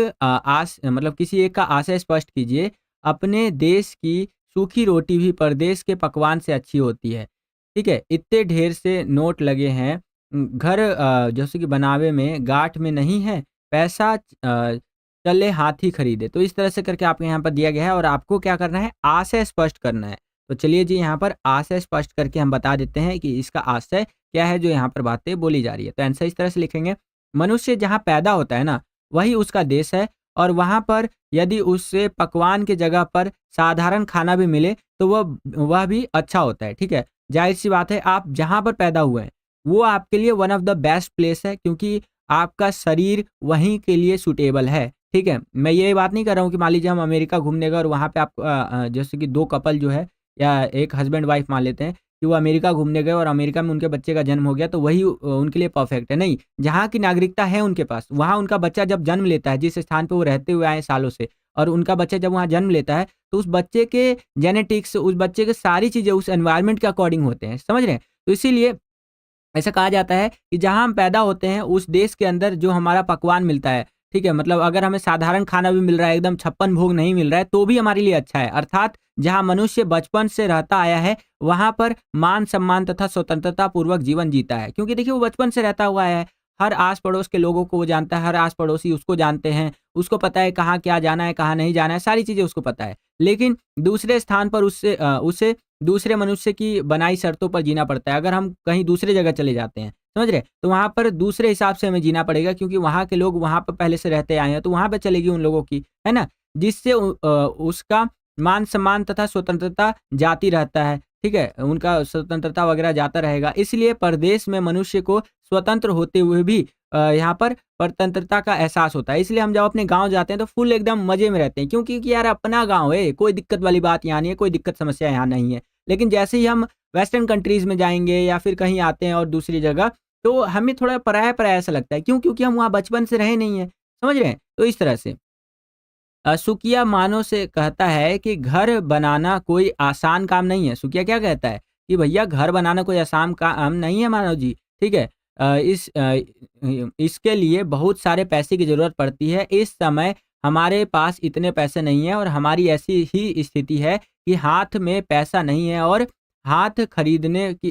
किसी एक का आशय स्पष्ट कीजिए। अपने देश की सूखी रोटी भी परदेश के पकवान से अच्छी होती है। ठीक है, इतने ढेर से नोट लगे हैं, घर जैसे कि बनावे में गांठ में नहीं है, पैसा चले हाथी खरीदे। तो इस तरह से करके आपके यहाँ पर दिया गया है और आपको क्या करना है? आशय स्पष्ट करना है। तो चलिए जी यहाँ पर आशय स्पष्ट करके हम बता देते हैं कि इसका आशय क्या है जो यहाँ पर बातें बोली जा रही है। तो आंसर इस तरह से लिखेंगे, मनुष्य जहाँ पैदा होता है ना वही उसका देश है, और वहाँ पर यदि उससे पकवान की जगह पर साधारण खाना भी मिले तो वह भी अच्छा होता है। ठीक है, जाहिर सी बात है आप जहाँ पर पैदा हुए हैं वो आपके लिए one of the best place है, क्योंकि आपका शरीर वहीं के लिए सूटेबल है। ठीक है, मैं ये बात नहीं कर रहा हूँ कि मान लीजिए हम अमेरिका घूमने गए और वहाँ पे आप जैसे कि 2 कपल जो है या एक हस्बैंड वाइफ मान लेते हैं कि वो अमेरिका घूमने गए और अमेरिका में उनके बच्चे का जन्म हो गया, तो वही उनके लिए परफेक्ट है। नहीं, जहाँ की नागरिकता है उनके पास, वहाँ उनका बच्चा जब जन्म लेता है, जिस स्थान पे वो रहते हुए आए सालों से, और उनका बच्चा जब वहाँ जन्म लेता है, तो उस बच्चे के जेनेटिक्स, उस बच्चे के सारी चीज़ें उस एनवायरनमेंट के अकॉर्डिंग होते हैं, समझ रहे हैं? तो इसीलिए ऐसा कहा जाता है कि जहाँ हम पैदा होते हैं उस देश के अंदर जो हमारा पकवान मिलता है, ठीक है? मतलब अगर हमें साधारण खाना भी मिल रहा है, एकदम छप्पन भोग नहीं मिल रहा है, तो भी हमारे लिए अच्छा है। अर्थात जहाँ मनुष्य बचपन से रहता आया है, वहाँ पर मान-सम्मान तथा स्वतंत्रता पूर्वक जीवन जीता है। क्योंकि देखिए वो बचपन से रहता हुआ आया है, हर आस-पड़ोस के लोगों को वो जानता है, हर आस-पड़ोसी उसको जानते हैं, उसको पता है कहाँ क्या जाना है, कहाँ नहीं जाना है, सारी चीज़ें उसको पता है। लेकिन दूसरे स्थान पर उसे दूसरे मनुष्य की बनाई शर्तों पर जीना पड़ता है। अगर हम कहीं दूसरे जगह चले जाते हैं, समझ रहे हैं? तो वहाँ पर दूसरे हिसाब से हमें जीना पड़ेगा, क्योंकि वहाँ के लोग वहाँ पे पहले से रहते आए हैं, तो वहाँ पे चलेगी उन लोगों की, है ना? जिससे उसका मान-सम्मान तथा स्वतंत्रता जाती रहता है, ठीक है? उनका स्वतंत्रता वगैरह जाता रहेगा। इसलिए परदेश में मनुष्य को स्वतंत्र होते हुए भी यहाँ पर परतंत्रता का एहसास होता है। इसलिए हम जब अपने गाँव जाते हैं तो फुल एकदम मज़े में रहते हैं। क्यों? क्योंकि यार अपना गाँव है, कोई दिक्कत वाली बात यहाँ नहीं है, कोई दिक्कत समस्या यहाँ नहीं है। लेकिन जैसे ही हम वेस्टर्न कंट्रीज़ में जाएँगे या फिर कहीं आते हैं और दूसरी जगह, तो हमें थोड़ा पराया-पराया सा लगता है। क्यों? क्योंकि हम वहाँ बचपन से रहे नहीं हैं। समझ रहे हैं? तो इस तरह से सुकिया मानव से कहता है कि घर बनाना कोई आसान काम नहीं है। सुकिया क्या कहता है कि भैया घर बनाना कोई आसान काम नहीं है मानव जी, ठीक है? इसके लिए बहुत सारे पैसे की ज़रूरत पड़ती है। इस समय हमारे पास इतने पैसे नहीं हैं और हमारी ऐसी ही स्थिति है कि हाथ में पैसा नहीं है और हाथी खरीदने की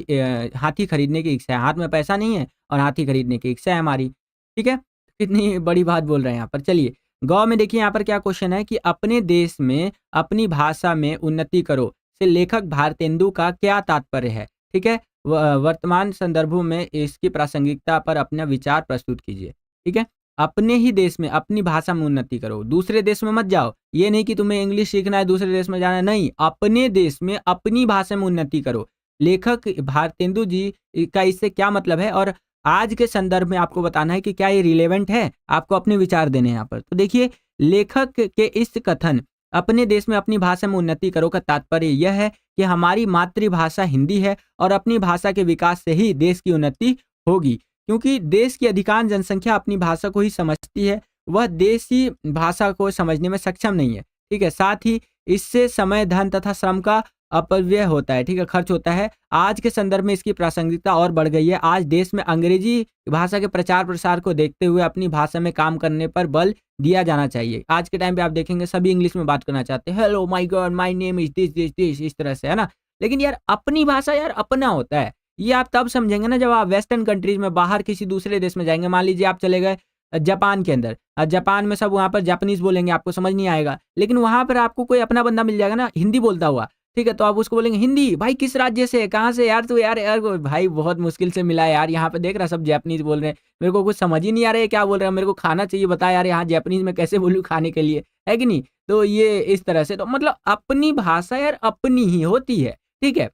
इच्छा है। हाथ में पैसा नहीं है और हाथी खरीदने की इच्छा है हमारी, ठीक है? कितनी बड़ी बात बोल रहे हैं यहाँ पर। चलिए गौ में देखिए यहाँ पर क्या क्वेश्चन है कि अपने देश में अपनी भाषा में उन्नति करो से लेखक भारतेंदु का क्या तात्पर्य है? ठीक है? वर्तमान संदर्भों में इसकी प्रासंगिकता पर अपना विचार प्रस्तुत कीजिए। ठीक है? अपने ही देश में अपनी भाषा में उन्नति करो, दूसरे देश में मत जाओ। ये नहीं कि तुम्हें इंग्लिश सीखना है, दूसरे देश में जाना है, नहीं, अपने देश में अपनी भाषा में उन्नति करो। लेखक भारतेंदु जी का इससे क्या मतलब है और आज के संदर्भ में आपको बताना है कि क्या ये रिलेवेंट है? आपको अपने विचार देने हैं यहाँ पर। तो देखिए, लेखक के इस कथन अपने देश में अपनी भाषा में उन्नति करो का तात्पर्य यह है कि हमारी मातृभाषा हिंदी है और अपनी भाषा के विकास से ही देश की उन्नति होगी। क्योंकि देश की अधिकांश जनसंख्या अपनी भाषा को ही समझती है, वह देशी भाषा को समझने में सक्षम नहीं है। ठीक है? साथ ही इससे समय, धन तथा श्रम का अपव्यय होता है, ठीक है? खर्च होता है। आज के संदर्भ में इसकी प्रासंगिकता और बढ़ गई है। आज देश में अंग्रेजी भाषा के प्रचार-प्रसार को देखते हुए अपनी भाषा में काम करने पर बल दिया जाना चाहिए। आज के टाइम पे आप देखेंगे सभी इंग्लिश में बात करना चाहते हैं। Hello my God, my name is this इस तरह से, है ना? लेकिन यार अपनी भाषा यार अपना होता है। ये आप तब समझेंगे ना जब आप वेस्टर्न कंट्रीज़ में बाहर किसी दूसरे देश में जाएँगे। मान लीजिए आप चले गए जापान के अंदर। जापान में सब वहाँ पर जापानीज़ बोलेंगे, आपको समझ नहीं आएगा। लेकिन वहाँ पर आपको कोई अपना बंदा मिल जाएगा ना हिंदी बोलता हुआ, ठीक है? तो आप उसको बोलेंगे हिंदी, भाई किस राज्य से है? कहाँ से यार तू? यार यार वो भाई बहुत मुश्किल से मिला यार, यहाँ पे देख रहा सब जैपनीज़ बोल रहे हैं। मेरे को कुछ समझ ही नहीं आ रहा है क्या बोल रहे हैं, मेरे को खाना चाहिए, बता यार यहाँ जैपनीज़ में कैसे बोलूँ खाने के लिए, है कि नहीं? तो ये इस तरह से तो मतलब अपनी भाषा यार अपनी ही होती है, ठीक है?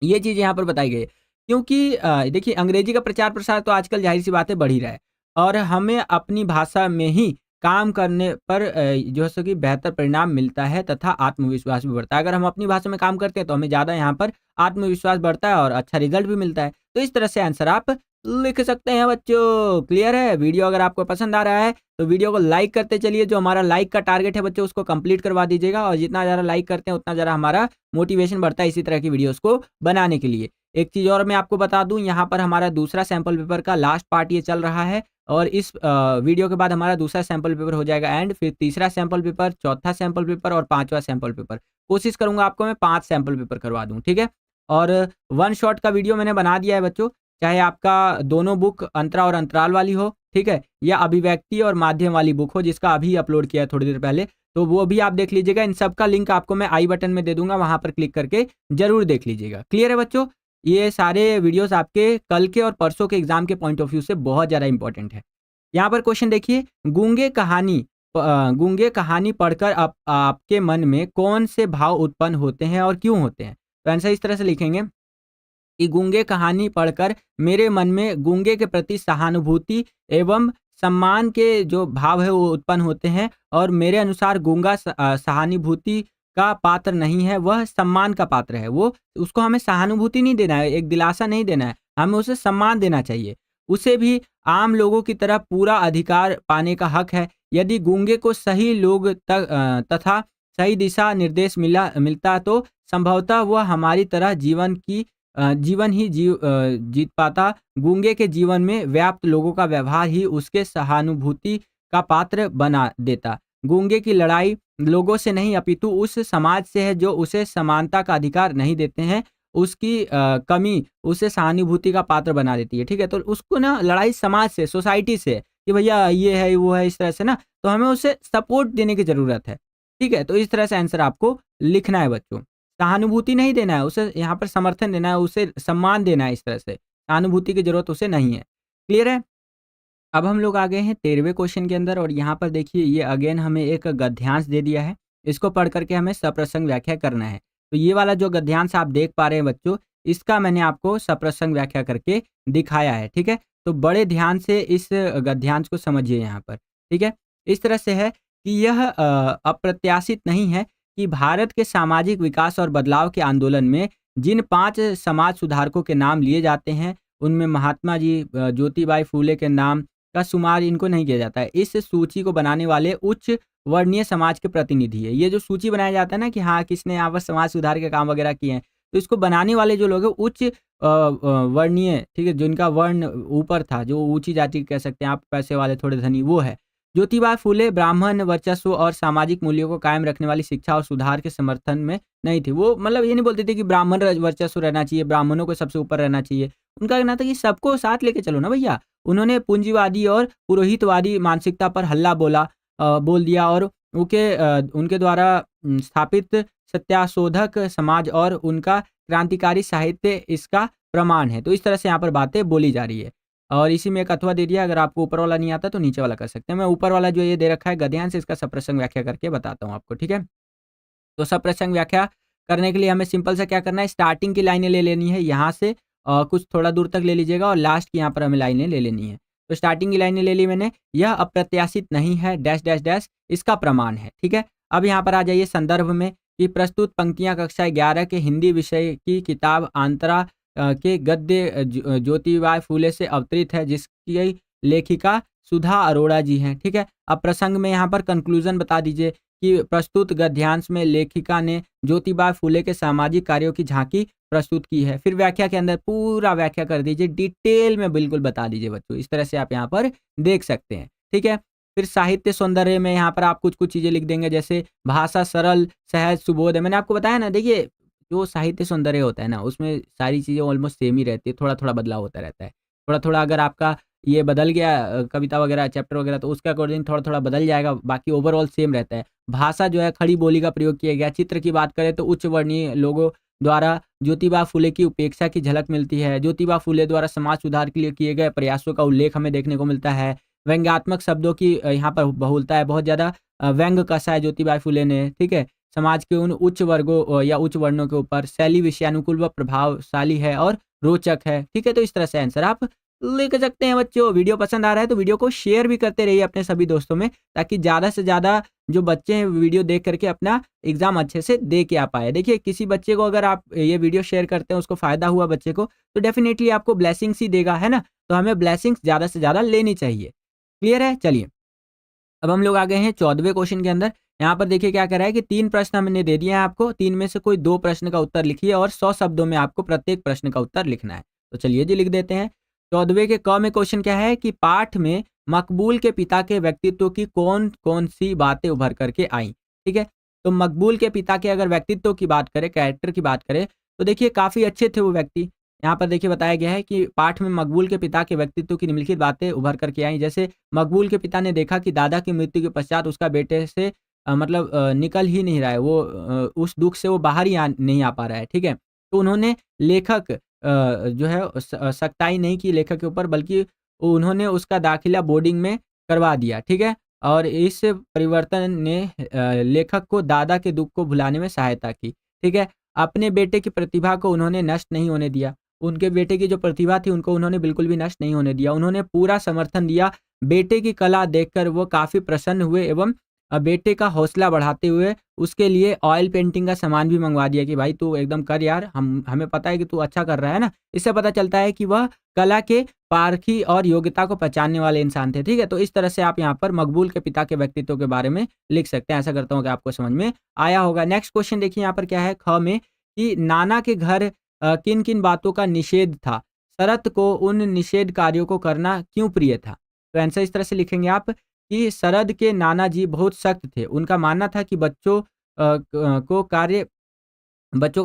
ये चीज़ यहाँ पर बताई गई है। क्योंकि देखिए अंग्रेजी का प्रचार-प्रसार तो आजकल ज़ाहिर-सी बात है बढ़ ही रहा है और हमें अपनी भाषा में ही काम करने पर जो है सो कि बेहतर परिणाम मिलता है तथा आत्मविश्वास भी बढ़ता है। अगर हम अपनी भाषा में काम करते हैं तो हमें ज़्यादा यहाँ पर आत्मविश्वास बढ़ता है और अच्छा रिज़ल्ट भी मिलता है। तो इस तरह से आंसर आप लिख सकते हैं बच्चों। क्लियर है? वीडियो अगर आपको पसंद आ रहा है तो वीडियो को लाइक करते चलिए। जो हमारा लाइक का टारगेट है बच्चों उसको कंप्लीट करवा दीजिएगा और जितना ज़्यादा लाइक करते हैं उतना ज़्यादा हमारा मोटिवेशन बढ़ता है इसी तरह की वीडियोज़ को बनाने के लिए। एक चीज़ और मैं आपको बता दूँ यहाँ पर हमारा दूसरा सैंपल पेपर का लास्ट पार्ट ये चल रहा है और इस वीडियो के बाद हमारा दूसरा सैंपल पेपर हो जाएगा एंड फिर तीसरा सैंपल पेपर, चौथा सैंपल पेपर और पाँचवाँ सैंपल पेपर। कोशिश करूँगा आपको मैं 5 सैंपल पेपर करवा दूँ, ठीक है? और वन शॉट का वीडियो मैंने बना दिया है बच्चों, चाहे आपका दोनों बुक अंतरा और अंतराल वाली हो, ठीक है? या अभिव्यक्ति और माध्यम वाली बुक हो जिसका अभी अपलोड किया है थोड़ी देर पहले, तो वो भी आप देख लीजिएगा। इन सब का लिंक आपको मैं आई बटन में दे दूँगा, वहाँ पर क्लिक करके ज़रूर देख लीजिएगा। क्लियर है बच्चों? ये सारे वीडियोज़ आपके कल के और परसों के एग्ज़ाम के पॉइंट ऑफ व्यू से बहुत ज़्यादा इंपॉर्टेंट है। यहाँ पर क्वेश्चन देखिए, गूंगे कहानी पढ़कर आपके मन में कौन से भाव उत्पन्न होते हैं और क्यों होते हैं? तो आंसर इस तरह से लिखेंगे कि गूंगे कहानी पढ़कर मेरे मन में गूंगे के प्रति सहानुभूति एवं सम्मान के जो भाव है वो उत्पन्न होते हैं और मेरे अनुसार गूंगा सहानुभूति का पात्र नहीं है, वह सम्मान का पात्र है। वो उसको हमें सहानुभूति नहीं देना है, एक दिलासा नहीं देना है, हमें उसे सम्मान देना चाहिए। उसे भी आम लोगों की तरह पूरा अधिकार पाने का हक है। यदि गूंगे को सही लोग तथा सही दिशा निर्देश मिलता तो संभवतः वह हमारी तरह जीवन ही जीत पाता। गूंगे के जीवन में व्याप्त लोगों का व्यवहार ही उसके सहानुभूति का पात्र बना देता। गूंगे की लड़ाई लोगों से नहीं अपितु उस समाज से है जो उसे समानता का अधिकार नहीं देते हैं। उसकी कमी उसे सहानुभूति का पात्र बना देती है। ठीक है, तो उसको ना लड़ाई समाज से, सोसाइटी से कि भैया ये है, वो है, इस तरह से ना, तो हमें उसे सपोर्ट देने की ज़रूरत है। ठीक है, तो इस तरह से आंसर आपको लिखना है बच्चों। सहानुभूति नहीं देना है, उसे यहाँ पर समर्थन देना है, उसे सम्मान देना है, इस तरह से। सहानुभूति की ज़रूरत उसे नहीं है। क्लियर है? अब हम लोग आ गए हैं 13वें क्वेश्चन के अंदर और यहाँ पर देखिए ये अगेन हमें एक गद्यांश दे दिया है। इसको पढ़ करके हमें सप्रसंग व्याख्या करना है। तो ये वाला जो गद्यांश आप देख पा रहे हैं बच्चों, इसका मैंने आपको सप्रसंग व्याख्या करके दिखाया है। ठीक है, तो बड़े ध्यान से इस गद्यांश को समझिए यहाँ पर। ठीक है, इस तरह से है कि यह अप्रत्याशित नहीं है कि भारत के सामाजिक विकास और बदलाव के आंदोलन में जिन 5 समाज सुधारकों के नाम लिए जाते हैं, उनमें महात्मा जी, ज्योतिबाई फूले के नाम का शुमार इनको नहीं किया जाता है। इस सूची को बनाने वाले उच्च वर्णीय समाज के प्रतिनिधि है। ये जो सूची बनाया जाता है ना कि हाँ, किसने यहाँ पर समाज सुधार के काम वगैरह किए हैं, तो इसको बनाने वाले जो लोग हैं उच्च वर्णीय, ठीक है, जिनका वर्ण ऊपर था, जो ऊंची जाति कह सकते हैं आप, पैसे वाले, थोड़े धनी, वो है। ज्योतिबा फूले ब्राह्मण वर्चस्व और सामाजिक मूल्यों को कायम रखने वाली शिक्षा और सुधार के समर्थन में नहीं थी। वो मतलब ये नहीं बोलते थे कि ब्राह्मण वर्चस्व रहना चाहिए, ब्राह्मणों को सबसे ऊपर रहना चाहिए। उनका कहना था कि सबको साथ लेके चलो ना भैया। उन्होंने पूंजीवादी और पुरोहितवादी मानसिकता पर हल्ला बोल दिया और उनके द्वारा स्थापित सत्याशोधक समाज और उनका क्रांतिकारी साहित्य इसका प्रमाण है। तो इस तरह से यहाँ पर बातें बोली जा रही है और इसी में एक अथवा दे दिया। अगर आपको ऊपर वाला नहीं आता तो नीचे वाला कर सकते हैं। मैं ऊपर वाला जो ये दे रखा है गद्यांश, इसका सप्रसंग व्याख्या करके बताता हूँ आपको। ठीक है, तो सप्रसंग व्याख्या करने के लिए हमें सिंपल सा क्या करना है, स्टार्टिंग की लाइनें ले लेनी है यहाँ से, कुछ थोड़ा दूर तक ले लीजिएगा और लास्ट की यहाँ पर हमें लाइनें ले लेनी है। तो स्टार्टिंग की लाइनें ले ली मैंने। यह अप्रत्याशित नहीं है डैश डैश डैश, इसका प्रमाण है। ठीक है, अब यहाँ पर आ जाइए संदर्भ में कि प्रस्तुत पंक्तियाँ कक्षा 11 के हिंदी विषय की किताब आंतरा के गद्य ज्योतिबा फूले से अवतरित है, जिसकी लेखिका सुधा अरोड़ा जी हैं। ठीक है, अब प्रसंग में यहाँ पर कंक्लूजन बता दीजिए कि प्रस्तुत गद्यांश में लेखिका ने ज्योतिबा फूले के सामाजिक कार्यों की झांकी प्रस्तुत की है। फिर व्याख्या के अंदर पूरा व्याख्या कर दीजिए, डिटेल में बिल्कुल बता दीजिए बच्चों। इस तरह से आप यहाँ पर देख सकते हैं। ठीक है, फिर साहित्य सौंदर्य में यहाँ पर आप कुछ कुछ चीज़ें लिख देंगे, जैसे भाषा सरल, सहज, सुबोध है। मैंने आपको बताया ना, देखिए जो साहित्य सौंदर्य होता है ना, उसमें सारी चीज़ें ऑलमोस्ट सेम ही रहती है, थोड़ा थोड़ा बदलाव होता रहता है। थोड़ा थोड़ा अगर आपका ये बदल गया कविता वगैरह, चैप्टर वगैरह, तो उसके अकॉर्डिंग थोड़ा थोड़ा बदल जाएगा, बाकी ओवरऑल सेम रहता है। भाषा जो है खड़ी बोली का प्रयोग किया गया। चित्र की बात करें तो उच्च वर्णीय लोगों द्वारा ज्योतिबा फूले की उपेक्षा की झलक मिलती है। ज्योतिबा फूले द्वारा समाज सुधार के लिए किए गए प्रयासों का उल्लेख हमें देखने को मिलता है। व्यंग्यात्मक शब्दों की यहाँ पर बहुलता है, बहुत ज़्यादा व्यंग कसा है ज्योतिबा फूले ने। ठीक है, समाज के उन उच्च वर्गों या उच्च वर्णों के ऊपर शैली विषयानुकूल व प्रभावशाली है और रोचक है। ठीक है, तो इस तरह से आंसर आप लिख सकते हैं बच्चों। वीडियो पसंद आ रहा है तो वीडियो को शेयर भी करते रहिए अपने सभी दोस्तों में, ताकि ज़्यादा से ज़्यादा जो बच्चे हैं वीडियो देख करके अपना एग्जाम अच्छे से दे के आ पाए। देखिए, किसी बच्चे को अगर आप ये वीडियो शेयर करते हैं, उसको फ़ायदा हुआ बच्चे को, तो डेफिनेटली आपको ब्लेसिंग्स ही देगा, है ना। तो हमें ब्लेसिंग्स ज़्यादा से ज़्यादा लेनी चाहिए। क्लियर है? चलिए, अब हम लोग आ गए हैं 14वें क्वेश्चन के अंदर। यहाँ पर देखिए क्या कह रहा है कि 3 प्रश्न हमने दे दिए हैं आपको, 3 में से कोई 2 प्रश्न का उत्तर लिखिए और 100 शब्दों में आपको प्रत्येक प्रश्न का उत्तर लिखना है। तो चलिए जी, लिख देते हैं। 14वें के क में क्वेश्चन क्या है कि पाठ में मकबूल के पिता के व्यक्तित्व की कौन कौन सी बातें उभर करके आई। ठीक है, तो मकबूल के पिता के अगर व्यक्तित्व की बात करें, कैरेक्टर की बात करें, तो देखिए काफ़ी अच्छे थे वो व्यक्ति। यहाँ पर देखिए बताया गया है कि पाठ में मकबूल के पिता के व्यक्तित्व की निम्नलिखित बातें उभर करके आई। जैसे मकबूल के पिता ने देखा कि दादा की मृत्यु के पश्चात उसका बेटे से मतलब निकल ही नहीं रहा है, वो उस दुख से वो बाहर ही नहीं आ पा रहा है। ठीक है, तो उन्होंने लेखक जो है सख्ताई नहीं की लेखक के ऊपर, बल्कि उन्होंने उसका दाखिला बोर्डिंग में करवा दिया। ठीक है, और इस परिवर्तन ने लेखक को दादा के दुख को भुलाने में सहायता की। ठीक है, अपने बेटे की प्रतिभा को उन्होंने नष्ट नहीं होने दिया। उनके बेटे की जो प्रतिभा थी उनको उन्होंने बिल्कुल भी नष्ट नहीं होने दिया। उन्होंने पूरा समर्थन दिया। बेटे की कला देखकर वो काफ़ी प्रसन्न हुए एवं बेटे का हौसला बढ़ाते हुए उसके लिए ऑयल पेंटिंग का सामान भी मंगवा दिया कि भाई तू एकदम कर यार, हमें पता है कि तू अच्छा कर रहा है ना। इससे पता चलता है कि वह कला के पारखी और योग्यता को पहचानने वाले इंसान थे। ठीक है, तो इस तरह से आप यहाँ पर मकबूल के पिता के व्यक्तित्व के बारे में लिख सकते हैं। ऐसा करता हूँ कि आपको समझ में आया होगा। नेक्स्ट क्वेश्चन देखिए यहाँ पर क्या है, ख में, कि नाना के घर किन किन बातों का निषेध था, शरत को उन निषेध कार्यों को करना क्यों प्रिय था। तो आंसर इस तरह से लिखेंगे आप कि शरद के नाना जी बहुत सख्त थे। उनका मानना था कि बच्चों का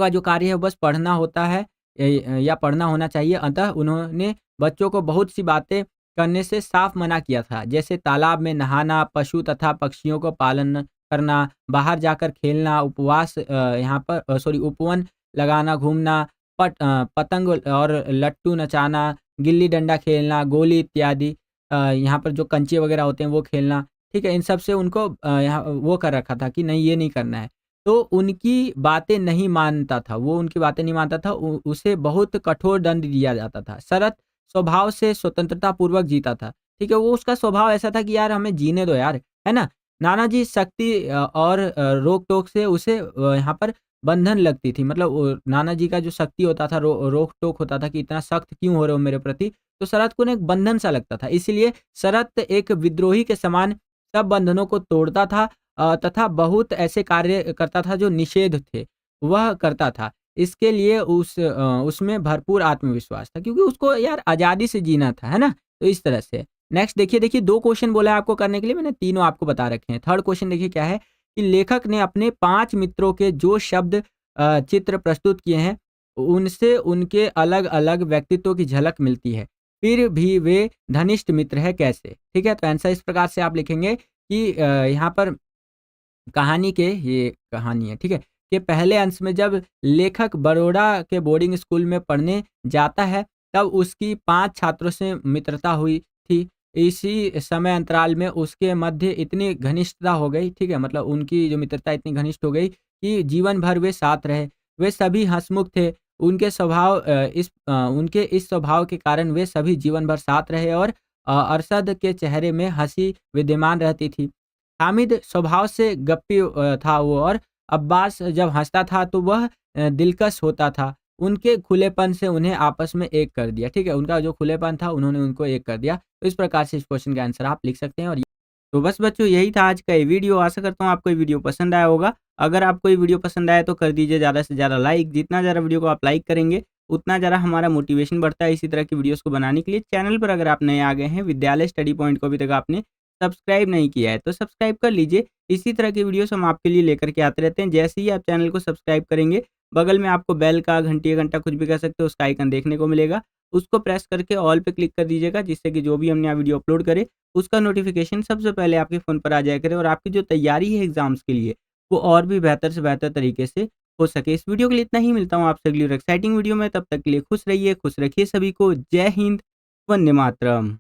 जो कार्य है बस पढ़ना होता है, या पढ़ना होना चाहिए। अतः उन्होंने बच्चों को बहुत सी बातें करने से साफ मना किया था, जैसे तालाब में नहाना, पशु तथा पक्षियों को पालन करना, बाहर जाकर खेलना, उपवन लगाना, घूमना, पतंग और लट्टू नचाना, गिल्ली डंडा खेलना, गोली इत्यादि, यहाँ पर जो कंचे वगैरह होते हैं वो खेलना। ठीक है, इन सब से उनको यहाँ वो कर रखा था कि नहीं, ये नहीं करना है। तो उनकी बातें नहीं मानता था, वो उनकी बातें नहीं मानता था, उसे बहुत कठोर दंड दिया जाता था। शरत स्वभाव से स्वतंत्रता पूर्वक जीता था। ठीक है, वो उसका स्वभाव ऐसा था कि यार हमें जीने दो यार, है ना। नाना जी सख्ती और रोक टोक से उसे यहाँ पर बंधन लगती थी। मतलब नाना जी का जो सख्ती होता था, रोक टोक होता था कि इतना सख्त क्यों हो रहे हो मेरे प्रति, तो शरत को ना एक बंधन सा लगता था। इसीलिए शरत एक विद्रोही के समान सब बंधनों को तोड़ता था, तथा बहुत ऐसे कार्य करता था जो निषेध थे, वह करता था। इसके लिए उसमें भरपूर आत्मविश्वास था, क्योंकि उसको यार आज़ादी से जीना था, है ना? तो इस तरह से। नेक्स्ट देखिए 2 क्वेश्चन बोला है आपको करने के लिए, मैंने तीनों आपको बता रखे हैं। थर्ड क्वेश्चन देखिए क्या है, कि लेखक ने अपने 5 मित्रों के जो शब्द चित्र प्रस्तुत किए हैं, उनसे उनके अलग-अलग व्यक्तित्व की झलक मिलती है। फिर भी वे घनिष्ठ मित्र हैं कैसे? ठीक है, तो आंसर इस प्रकार से आप लिखेंगे कि यहाँ पर ये कहानी है, ठीक है? कि पहले अंश में जब लेखक बड़ौदा के बोर्डिंग स्कूल में पढ़ने जाता है, तब उसकी 5 छात्रों से मित्रता हुई थी। इसी समय अंतराल में उसके मध्य इतनी घनिष्ठता हो गई, ठीक है? मतलब उनकी जो मित्रता इतनी घनिष्ठ हो गई कि जीवन भर वे साथ रहे। वे सभी हँसमुख थे। उनके इस स्वभाव के कारण वे सभी जीवन भर साथ रहे, और अरशद के चेहरे में हँसी विद्यमान रहती थी। हामिद स्वभाव से गप्पी था वो, और अब्बास जब हँसता था तो वह दिलकश होता था। उनके खुलेपन से उन्हें आपस में एक कर दिया, ठीक है? उनका जो खुलेपन था उन्होंने उनको एक कर दिया। तो इस प्रकार से इस क्वेश्चन का आंसर आप लिख सकते हैं। और तो बस बच्चों यही था आज का ये वीडियो। आशा करता हूँ आपको ये वीडियो पसंद आया होगा। अगर आपको ये वीडियो पसंद आया तो कर दीजिए ज़्यादा से ज़्यादा लाइक। जितना ज़्यादा वीडियो को आप लाइक करेंगे, उतना ज़्यादा हमारा मोटिवेशन बढ़ता है इसी तरह की वीडियोज़ को बनाने के लिए। चैनल पर अगर आप नए आ गए हैं, विद्यालय स्टडी पॉइंट को अभी तक आपने सब्सक्राइब नहीं किया है तो सब्सक्राइब कर लीजिए। इसी तरह की वीडियोस हम आपके लिए लेकर के आते रहते हैं। जैसे ही आप चैनल को सब्सक्राइब करेंगे, बगल में आपको बेल का, घंटी का, घंटा कुछ भी कह सकते हो, उसका आइकन देखने को मिलेगा। उसको प्रेस करके ऑल पे क्लिक कर दीजिएगा, जिससे कि जो भी हमने यहाँ वीडियो अपलोड करे उसका नोटिफिकेशन सबसे पहले आपके फ़ोन पर आ जाया करे, और आपकी जो तैयारी है एग्ज़ाम्स के लिए वो और भी बेहतर से बेहतर तरीके से हो सके। इस वीडियो के लिए इतना ही। मिलता हूँ आपसे अगली और एक्साइटिंग वीडियो में। तब तक के लिए खुश रहिए, खुश रखिए सभी को। जय हिंद, वंदे मातरम।